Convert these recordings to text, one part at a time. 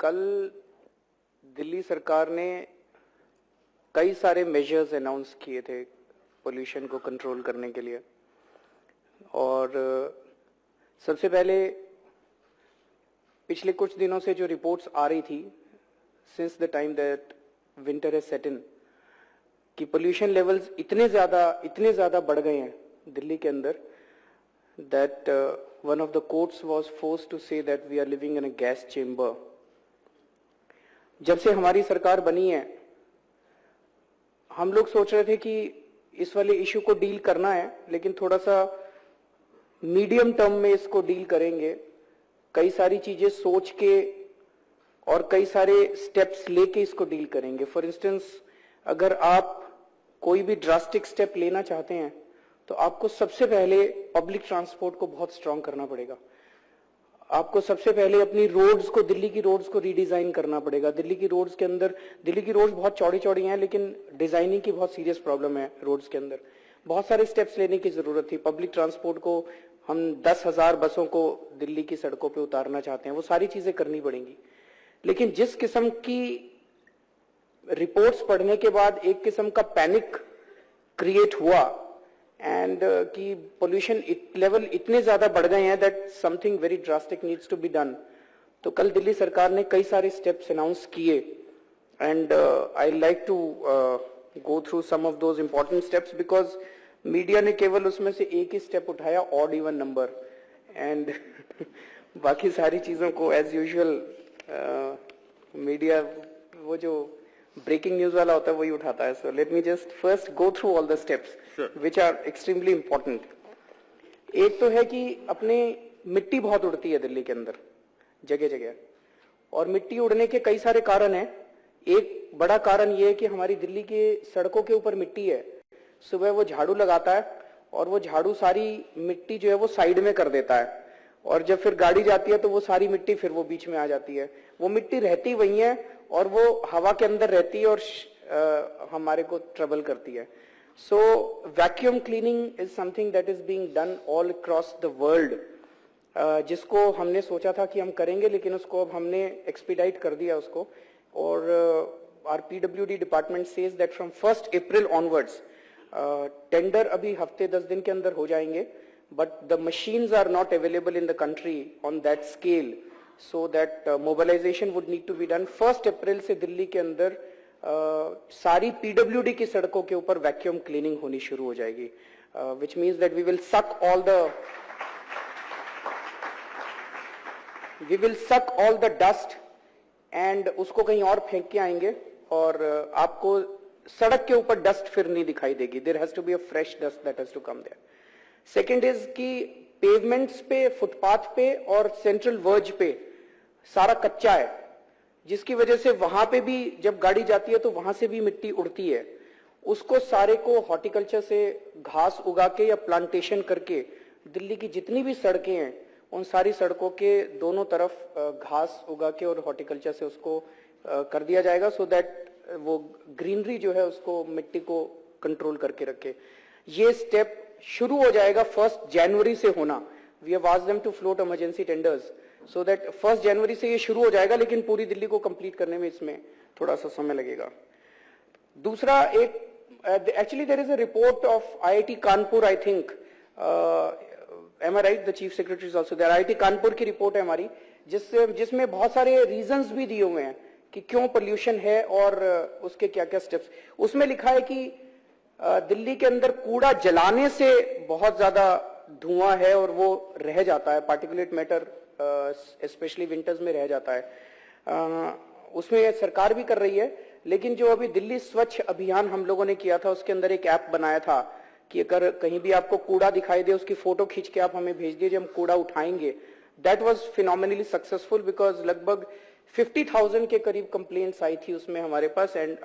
कल दिल्ली सरकार ने कई सारे मेजर्स अनाउंस किए थे पोल्यूशन को कंट्रोल करने के लिए। और सबसे पहले पिछले कुछ दिनों से जो रिपोर्ट्स आ रही थी, since the time that winter has set in, कि पोल्यूशन लेवल्स इतने ज्यादा बढ़ गए हैं दिल्ली के अंदर that one of the courts was forced to say that we are living in a gas chamber. जब से हमारी सरकार बनी है, हम लोग सोच रहे थे कि इस वाले इश्यू को डील करना है, लेकिन थोड़ा सा मीडियम टर्म में इसको डील करेंगे, कई सारी चीजें सोच के और कई सारे स्टेप्स लेके इसको डील करेंगे। फॉर इंस्टेंस, अगर आप कोई भी ड्रास्टिक स्टेप लेना चाहते हैं तो आपको सबसे पहले पब्लिक ट्रांसपोर्ट को बहुत स्ट्रांग करना पड़ेगा। आपको सबसे पहले अपनी रोड्स को, दिल्ली की रोड्स को रीडिजाइन करना पड़ेगा। दिल्ली की रोड्स के अंदर, दिल्ली की रोड्स बहुत चौड़ी चौड़ी हैं, लेकिन डिजाइनिंग की बहुत सीरियस प्रॉब्लम है रोड्स के अंदर। बहुत सारे स्टेप्स लेने की जरूरत थी। पब्लिक ट्रांसपोर्ट को हम 10,000 बसों को दिल्ली की सड़कों पे उतारना चाहते हैं, वो सारी चीजें करनी पड़ेंगी। लेकिन जिस किस्म की रिपोर्ट्स पढ़ने के बाद एक किस्म का पैनिक क्रिएट हुआ एंड कि पोल्यूशन लेवल इतने ज्यादा बढ़ गए हैं that something very drastic needs to be done, तो कल दिल्ली सरकार ने कई सारे स्टेप्स अनाउंस किए and I like to go through some of those important steps, because media ने केवल उसमें से एक ही स्टेप उठाया, ऑड इवन नंबर, एंड बाकी सारी चीजों को एज यूजुअल मीडिया वो जो ब्रेकिंग न्यूज वाला होता है वही उठाता है। So let me just first go through all the steps which are extremely important. एक तो है कि अपने मिट्टी बहुत उड़ती है दिल्ली के अंदर जगह जगह, और मिट्टी उड़ने के कई सारे कारण हैं। एक बड़ा कारण ये है कि हमारी दिल्ली के सड़कों के ऊपर मिट्टी है। सुबह वो झाड़ू लगाता है और वो झाड़ू सारी मिट्टी जो है वो साइड में कर देता है, और जब फिर गाड़ी जाती है तो वो सारी मिट्टी फिर वो बीच में आ जाती है। वो मिट्टी रहती वही है और वो हवा के अंदर रहती है और हमारे को ट्रबल करती है। So vacuum cleaning is something that is being done all across the world, जिसको हमने सोचा था कि हम करेंगे, लेकिन उसको अब हमने एक्सपीडाइट कर दिया उसको। और our PWD department says that from 1 April onwards tender अभी हफ्ते 10 दिन के अंदर हो जाएंगे, but the machines are not available in the country on that scale, so that mobilization would need to be done। 1 अप्रैल से दिल्ली के अंदर सारी पीडब्ल्यूडी की सड़कों के ऊपर वैक्यूम क्लीनिंग होनी शुरू हो जाएगी, which means that we will suck all the dust and उसको कहीं और फेंक के आएंगे, और आपको सड़क के ऊपर डस्ट फिर नहीं दिखाई देगी। There has to be a fresh dust that has to come there। Second is कि पेवमेंट्स पे, फुटपाथ पे और सेंट्रल वर्ज पे सारा कच्चा है, जिसकी वजह से वहां पे भी जब गाड़ी जाती है तो वहां से भी मिट्टी उड़ती है। उसको सारे को हॉर्टिकल्चर से घास उगा के या प्लांटेशन करके दिल्ली की जितनी भी सड़कें हैं उन सारी सड़कों के दोनों तरफ घास उगा के और हॉर्टिकल्चर से उसको कर दिया जाएगा, सो दैट वो ग्रीनरी जो है उसको, मिट्टी को कंट्रोल करके रखे। ये स्टेप शुरू हो जाएगा 1 जनवरी से होना। We have asked them to float emergency tenders so that 1 जनवरी से ये शुरू हो जाएगा, लेकिन पूरी दिल्ली को कंप्लीट करने में इसमें थोड़ा सा समय लगेगा। दूसरा, एक actually there is a report of IIT Kanpur, I think, am I right, the chief secretary is also there. IIT Kanpur की रिपोर्ट है हमारी, जिसमें बहुत सारे रीजंस भी दिए हुए हैं कि क्यों पोल्यूशन है और उसके क्या क्या स्टेप्स। उसमें लिखा है कि दिल्ली के अंदर कूड़ा जलाने से बहुत ज्यादा धुआं है और वो रह जाता है, पार्टिकुलेट मैटर स्पेशली विंटर्स में रह जाता है। उसमें सरकार भी कर रही है, लेकिन जो अभी दिल्ली स्वच्छ अभियान हम लोगों ने किया था, उसके अंदर एक ऐप बनाया था कि अगर कहीं भी आपको कूड़ा दिखाई दे उसकी फोटो खींच के आप हमें भेज दीजिए, हम कूड़ा उठाएंगे। That was phenomenally successful, because लगभग 50,000 के करीब कंप्लेंट्स आई थी उसमें हमारे पास, एंड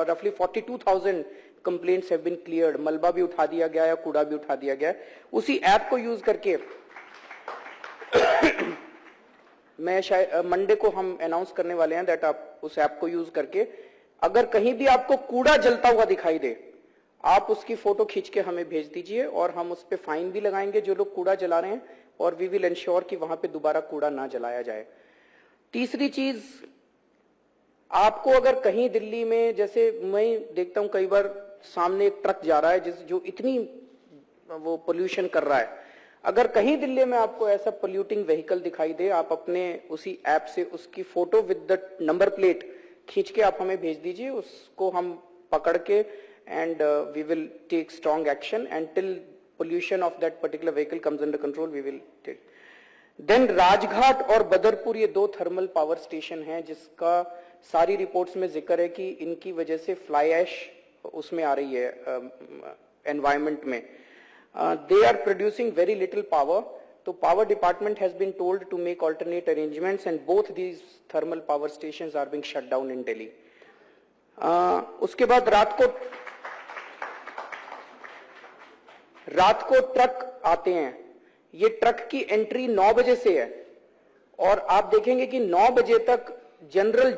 रफली 42,000 कंप्लेंट्स हैव बीन क्लियर्ड। मलबा भी उठा दिया गया या कूड़ा भी उठा दिया गया। उसी ऐप को यूज करके मैं शायद मंडे को हम अनाउंस करने वाले हैं दैट आप उस ऐप को यूज करके अगर कहीं भी आपको कूड़ा जलता हुआ दिखाई दे, आप उसकी फोटो खींच के हमें भेज दीजिए और हम उस पर फाइन भी लगाएंगे जो लोग कूड़ा जला रहे हैं, और वी विल इंश्योर कि वहां पे दोबारा कूड़ा ना जलाया जाए। तीसरी चीज, आपको अगर कहीं दिल्ली में, जैसे मैं देखता हूं कई बार सामने एक ट्रक जा रहा है जो इतनी वो पोल्यूशन कर रहा है, अगर कहीं दिल्ली में आपको ऐसा पोल्यूटिंग व्हीकल दिखाई दे, आप अपने उसी ऐप से उसकी photo with the number plate खींच के आप हमें भेज दीजिए, उसको हम पकड़ के and we will take strong action and till pollution of that particular vehicle comes under control we will take. Then Rajghat और बदरपुर, ये 2 थर्मल पावर स्टेशन हैं जिसका सारी रिपोर्ट्स में जिक्र है कि इनकी वजह से फ्लाई ऐश उसमें आ रही है एनवायरमेंट में। They are producing very little power. So power department has been told to make alternate arrangements and both these thermal power stations are being shut down in Delhi. उसके बाद रात को truck आते हैं। ये ट्रक की entry 9 बजे से है और आप देखेंगे कि 9 बजे तक जनरल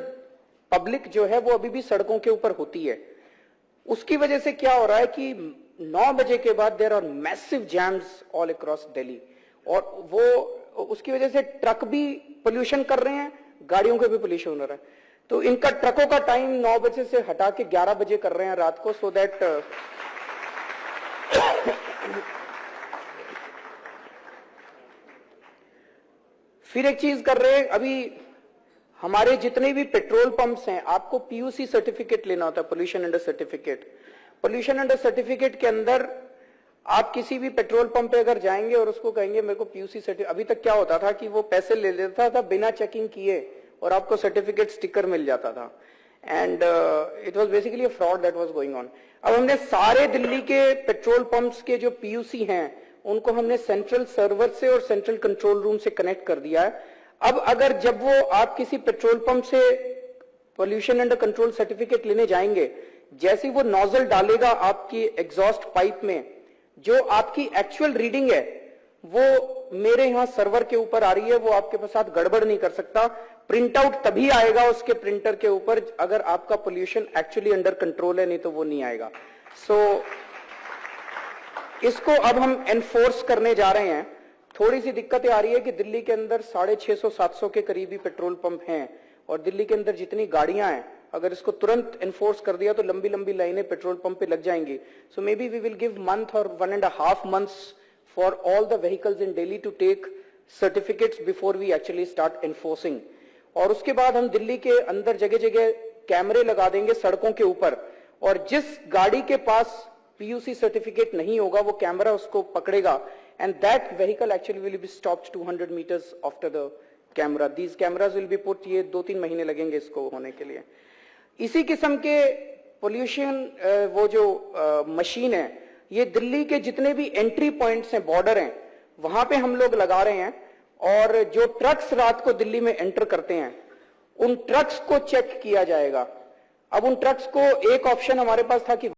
पब्लिक जो है वो अभी भी सड़कों के ऊपर होती है। उसकी वजह से क्या हो रहा है कि 9 बजे के बाद there are massive jams all across Delhi और वो उसकी वजह से ट्रक भी पोल्यूशन कर रहे हैं, गाड़ियों के भी पोल्यूशन हो रहा है। तो इनका ट्रकों का टाइम 9 बजे से हटा के 11 बजे कर रहे हैं रात को, सो दैट फिर एक चीज कर रहे हैं, अभी हमारे जितने भी पेट्रोल पंप्स हैं आपको पीयूसी सर्टिफिकेट लेना होता है, pollution under certificate. Pollution under certificate के अंदर आप किसी भी पेट्रोल पंप पे अगर जाएंगे और उसको कहेंगे मेरे को पीयूसी सर्टिफिकेट, अभी तक क्या होता था कि वो पैसे ले लेता था बिना चेकिंग किए और आपको सर्टिफिकेट स्टिकर मिल जाता था and it was basically a fraud that was going on. अब हमने सारे दिल्ली के पेट्रोल पंप्स के जो पीयूसी हैं उनको हमने सेंट्रल सर्वर से और सेंट्रल कंट्रोल रूम से कनेक्ट कर दिया है। अब अगर जब वो आप किसी पेट्रोल पंप से पोल्यूशन अंडर कंट्रोल सर्टिफिकेट लेने जाएंगे, जैसे वो नोजल डालेगा आपकी एग्जॉस्ट पाइप में, जो आपकी एक्चुअल रीडिंग है वो मेरे यहां सर्वर के ऊपर आ रही है, वो आपके साथ गड़बड़ नहीं कर सकता। प्रिंट आउट तभी आएगा उसके प्रिंटर के ऊपर अगर आपका पोल्यूशन एक्चुअली अंडर कंट्रोल है, नहीं तो वो नहीं आएगा। सो इसको अब हम एनफोर्स करने जा रहे हैं। थोड़ी सी दिक्कतें आ रही है कि दिल्ली के अंदर 650-700 के करीबी पेट्रोल पंप हैं और दिल्ली के अंदर जितनी गाड़ियां हैं, अगर इसको तुरंत एनफोर्स कर दिया तो लंबी लंबी लाइनें पेट्रोल पंप पे लग जाएंगी। So maybe we will give month और 1.5 months for all the vehicles in Delhi to take certificates before we actually start enforcing. और उसके बाद हम दिल्ली के अंदर जगह जगह कैमरे लगा देंगे सड़कों के ऊपर, और जिस गाड़ी के पास पीयूसी सर्टिफिकेट नहीं होगा वो कैमरा उसको पकड़ेगा and that vehicle actually will be stopped 200 meters after the camera. These cameras will be put, ये 2-3 महीने लगेंगे इसको होने के लिए। इसी किस्म के पोल्यूशन वो जो मशीन है, ये दिल्ली के जितने भी एंट्री पॉइंट्स हैं, बॉर्डर हैं, वहां पे हम लोग लगा रहे हैं। और जो ट्रक्स रात को दिल्ली में एंटर करते हैं उन ट्रक्स को चेक किया जाएगा। अब उन ट्रक्स को एक ऑप्शन हमारे पास था कि